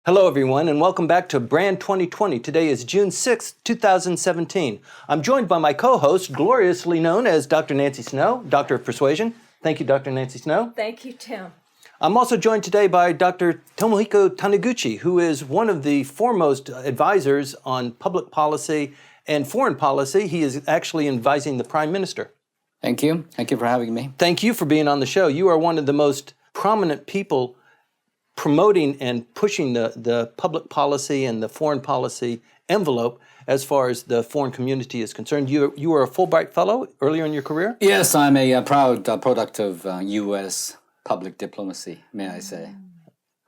Hello, everyone, and welcome back to Brand 2020. Today is June 6th, 2017. I'm joined by my co-host, gloriously known as Dr. Nancy Snow, Doctor of Persuasion. Thank you, Dr. Nancy Snow. Thank you, Tim. I'm also joined today by Dr. Tomohiko Taniguchi, who is one of the foremost advisors on public policy and foreign policy. He is actually advising the Prime Minister. Thank you. Thank you for having me. Thank you for being on the show. You are one of the most prominent people promoting and pushing the public policy and the foreign policy envelope as far as the foreign community is concerned. You were a Fulbright Fellow earlier in your career? Yes, I'm a proud product of U.S. public diplomacy, may I say.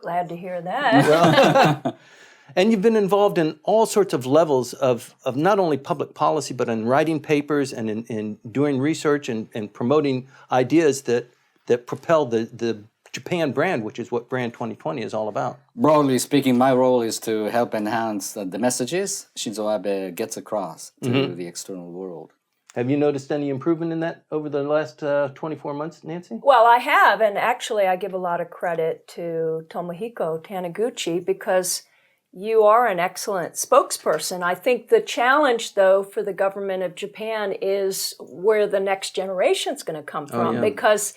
Glad to hear that. And you've been involved in all sorts of levels of not only public policy, but in writing papers and in doing research and promoting ideas that propel the Japan brand, which is what Brand 2020 is all about. Broadly speaking, my role is to help enhance the messages Shinzo Abe gets across to the external world. Have you noticed any improvement in that over the last 24 months, Nancy? Well, I have, and actually I give a lot of credit to Tomohiko Taniguchi because you are an excellent spokesperson. I think the challenge, though, for the government of Japan is where the next generation is going to come from, because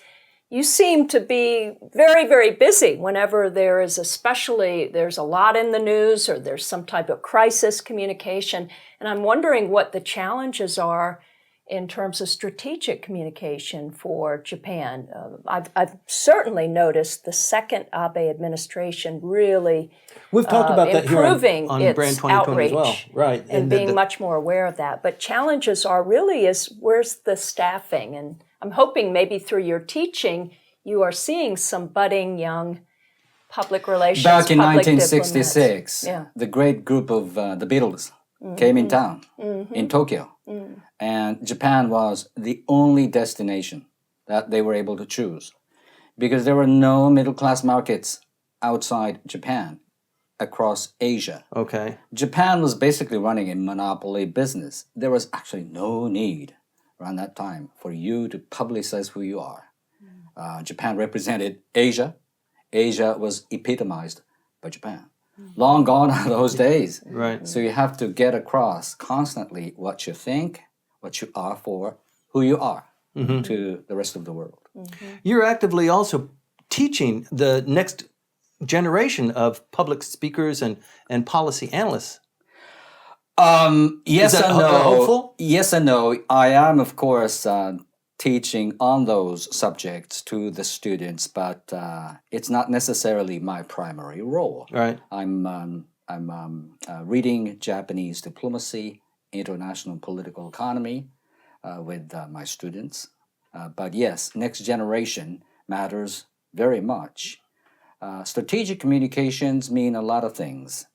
you seem to be very, very busy whenever there's a lot in the news or there's some type of crisis communication. And I'm wondering what the challenges are in terms of strategic communication for Japan. I've certainly noticed the second Abe administration really We've talked about that here improving on its Brand 2020 outreach as well. Right. and being much more aware of that. But challenges are really where's the staffing? And I'm hoping maybe through your teaching, you are seeing some budding young public relations, Back in public 1966, diplomats. the great group of the Beatles came in town in Tokyo. And Japan was the only destination that they were able to choose because there were no middle-class markets outside Japan across Asia. Okay. Japan was basically running a monopoly business. There was actually no need around that time for you to publicize who you are. Japan represented Asia. Asia was epitomized by Japan. Long gone are those days. Right. So you have to get across constantly what you think, what you are for, who you are to the rest of the world. You're actively also teaching the next generation of public speakers and policy analysts. Yes Is that and no. hopeful? Yes and no. I am, of course, teaching on those subjects to the students, but it's not necessarily my primary role. Right. I'm reading Japanese diplomacy, international political economy with my students. But yes, next generation matters very much. Strategic communications mean a lot of things.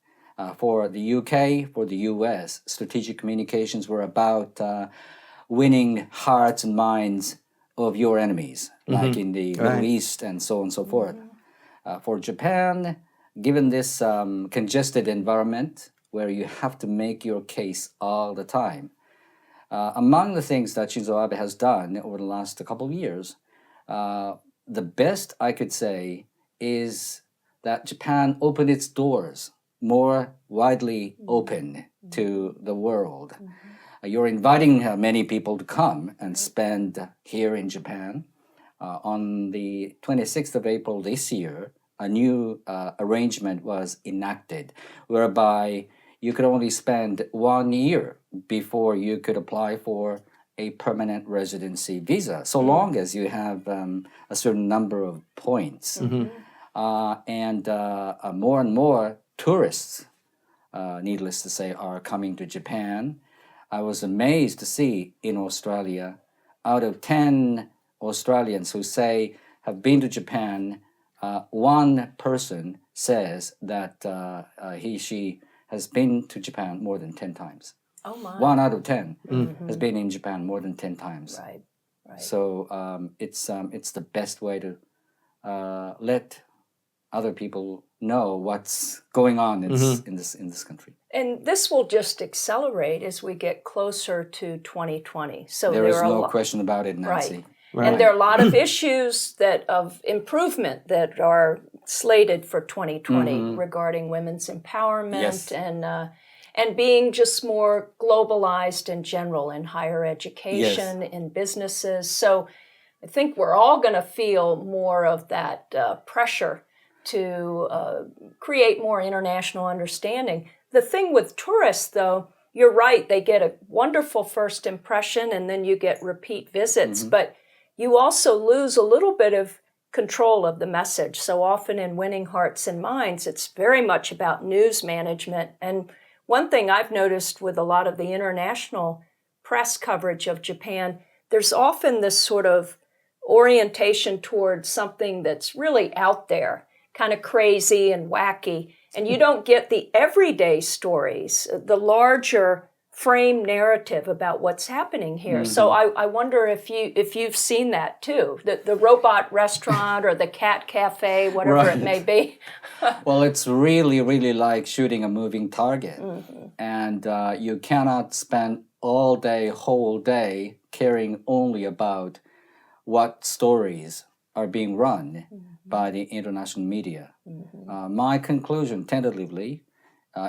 For the UK, for the US, strategic communications were about winning hearts and minds of your enemies, like in the Middle East and so on and so forth. For Japan, given this congested environment where you have to make your case all the time, among the things that Shinzo Abe has done over the last couple of years, the best I could say is that Japan opened its doors more widely open to the world. You're inviting many people to come and spend here in Japan. On the 26th of April this year, a new arrangement was enacted whereby you could only spend 1 year before you could apply for a permanent residency visa, so long as you have a certain number of points. And more and more tourists, needless to say, are coming to Japan. I was amazed to see in Australia, out of 10 Australians who say have been to Japan, one person says that she has been to Japan more than 10 times. Oh my. 1 out of 10 has been in Japan more than 10 times. Right. So it's the best way to let other people know what's going on in this country. And this will just accelerate as we get closer to 2020. So there is are no question about it, Nancy. Right. And there are a lot of issues of improvement that are slated for 2020 regarding women's empowerment Yes. and being just more globalized in general in higher education, in businesses. So I think we're all going to feel more of that pressure to create more international understanding. The thing with tourists, though, you're right, they get a wonderful first impression and then you get repeat visits, but you also lose a little bit of control of the message. So often in winning hearts and minds, it's very much about news management. And one thing I've noticed with a lot of the international press coverage of Japan, there's often this sort of orientation towards something that's really out there, kind of crazy and wacky. And you don't get the everyday stories, the larger frame narrative about what's happening here. So I wonder if you've seen that too, the robot restaurant or the cat cafe, whatever it may be. Well, it's really, really like shooting a moving target. And you cannot spend all day, whole day, caring only about what stories are being run by the international media. My conclusion, tentatively,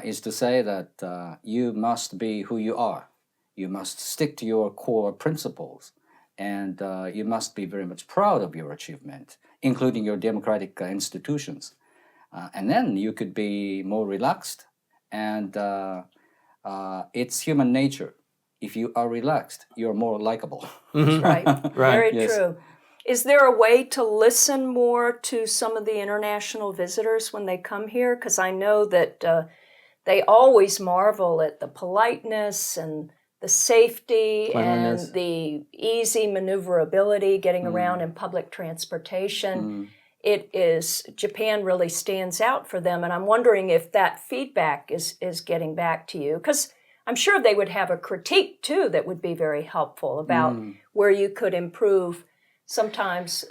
is to say that you must be who you are. You must stick to your core principles, and you must be very much proud of your achievement, including your democratic institutions. And then you could be more relaxed, and it's human nature. If you are relaxed, you're more likable. Right, very Yes. true. Is there a way to listen more to some of the international visitors when they come here? Because I know that they always marvel at the politeness and the safety and Cleanliness. the easy maneuverability, getting around in public transportation. Japan really stands out for them. And I'm wondering if that feedback is getting back to you. Because I'm sure they would have a critique too that would be very helpful about where you could improve sometimes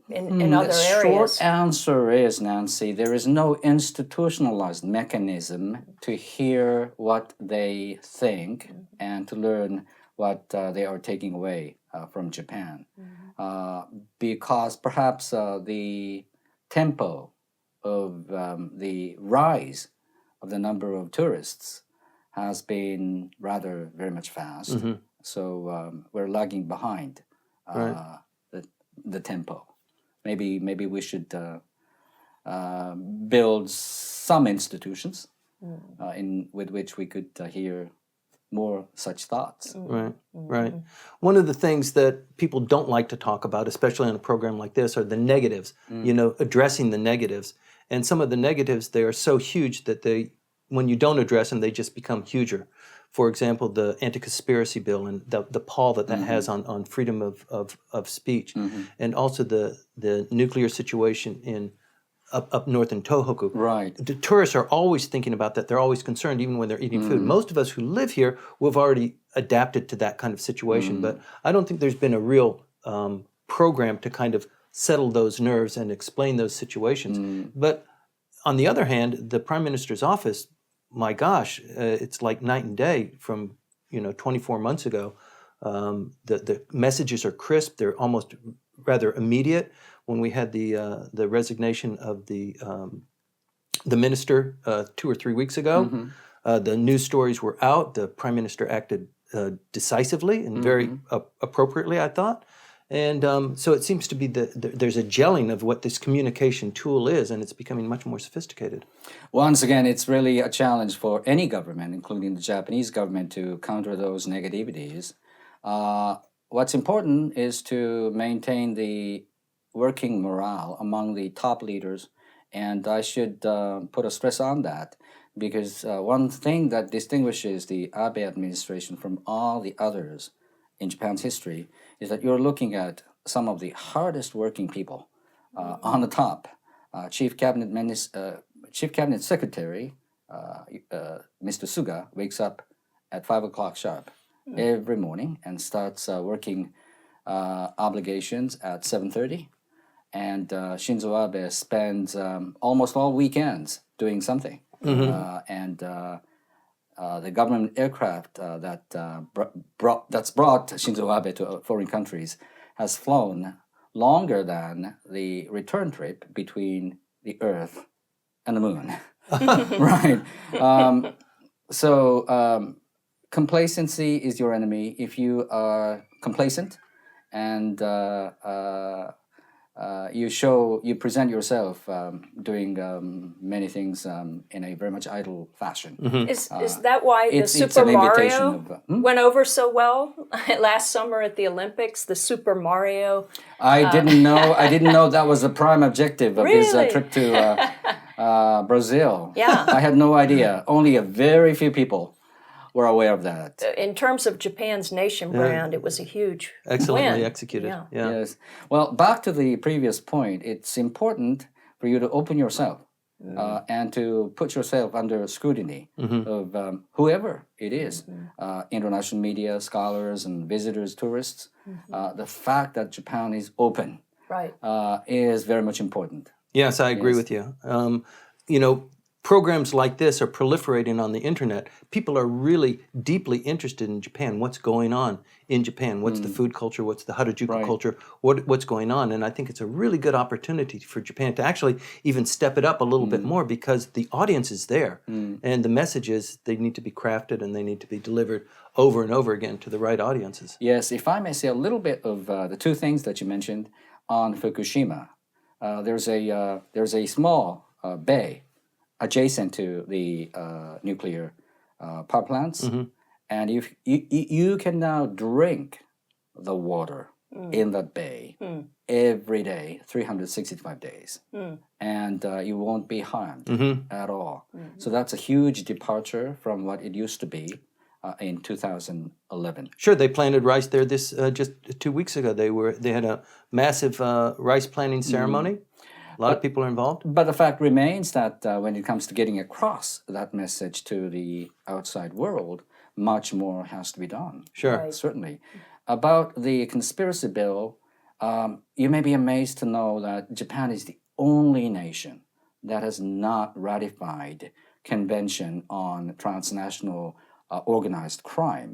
in other The areas. short answer is, Nancy, there is no institutionalized mechanism to hear what they think and to learn what they are taking away from Japan. Because perhaps the tempo of the rise of the number of tourists has been rather very much fast. So we're lagging behind the tempo. Maybe we should build some institutions with which we could hear more such thoughts. Right, right. One of the things that people don't like to talk about, especially on a program like this, are the negatives, addressing the negatives. And some of the negatives, they are so huge that when you don't address them, they just become huger. For example, the anti-conspiracy bill and the pall that has on freedom of speech. And also the nuclear situation in up north in Tohoku. Right. The tourists are always thinking about that. They're always concerned, even when they're eating food. Most of us who live here, we've already adapted to that kind of situation. But I don't think there's been a real program to kind of settle those nerves and explain those situations. But on the other hand, the Prime Minister's office, my gosh, it's like night and day from 24 months ago. The messages are crisp. They're almost rather immediate. When we had the resignation of the minister 2 or 3 weeks ago, the news stories were out. The Prime Minister acted decisively and very appropriately, I thought. And so it seems to be that there's a gelling of what this communication tool is, and it's becoming much more sophisticated. Once again, it's really a challenge for any government, including the Japanese government, to counter those negativities. What's important is to maintain the working morale among the top leaders, and I should put a stress on that, because one thing that distinguishes the Abe administration from all the others in Japan's history is that you're looking at some of the hardest working people on the top. Chief Cabinet Secretary Mr. Suga wakes up at 5 o'clock sharp every morning and starts working obligations at 7:30. And Shinzo Abe spends almost all weekends doing something. And the government aircraft that's brought Shinzo Abe to foreign countries has flown longer than the return trip between the Earth, and the Moon. Right. So complacency is your enemy. If you are complacent and you present yourself doing many things in a very much idle fashion. Is that why the it's Super an imitation Mario of, went over so well last summer at the Olympics? The Super Mario. I didn't know that was the prime objective of his Really? trip to Brazil. Yeah. I had no idea. Only a very few people were aware of that. In terms of Japan's nation brand, it was a huge Excellently win. executed. Yeah. Yeah. Yes. Well, back to the previous point, it's important for you to open yourself and to put yourself under scrutiny of whoever it is, international media, scholars and visitors, tourists. The fact that Japan is open Right. is very much important. Yes, I agree with you. You know, programs like this are proliferating on the internet. People are really deeply interested in Japan. What's going on in Japan? What's the food culture? What's the Harajuku culture? What's going on? And I think it's a really good opportunity for Japan to actually even step it up a little bit more because the audience is there. And the messages, they need to be crafted and they need to be delivered over and over again to the right audiences. Yes, if I may say a little bit of the two things that you mentioned on Fukushima. There's a small bay adjacent to the nuclear power plants, and if you can now drink the water in that bay every day, 365 days, and you won't be harmed at all. So that's a huge departure from what it used to be in 2011. Sure, they planted rice there this just 2 weeks ago. They had a massive rice planting ceremony. A lot of people are involved. But the fact remains that when it comes to getting across that message to the outside world, much more has to be done. Sure. Right. Certainly. About the conspiracy bill, you may be amazed to know that Japan is the only nation that has not ratified Convention on Transnational Organized Crime.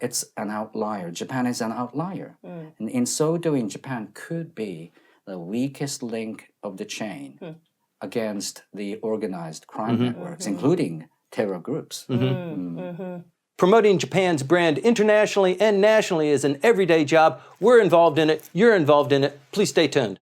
It's an outlier. Japan is an outlier. And in so doing, Japan could be the weakest link of the chain against the organized crime networks, including terror groups. Promoting Japan's brand internationally and nationally is an everyday job. We're involved in it. You're involved in it. Please stay tuned.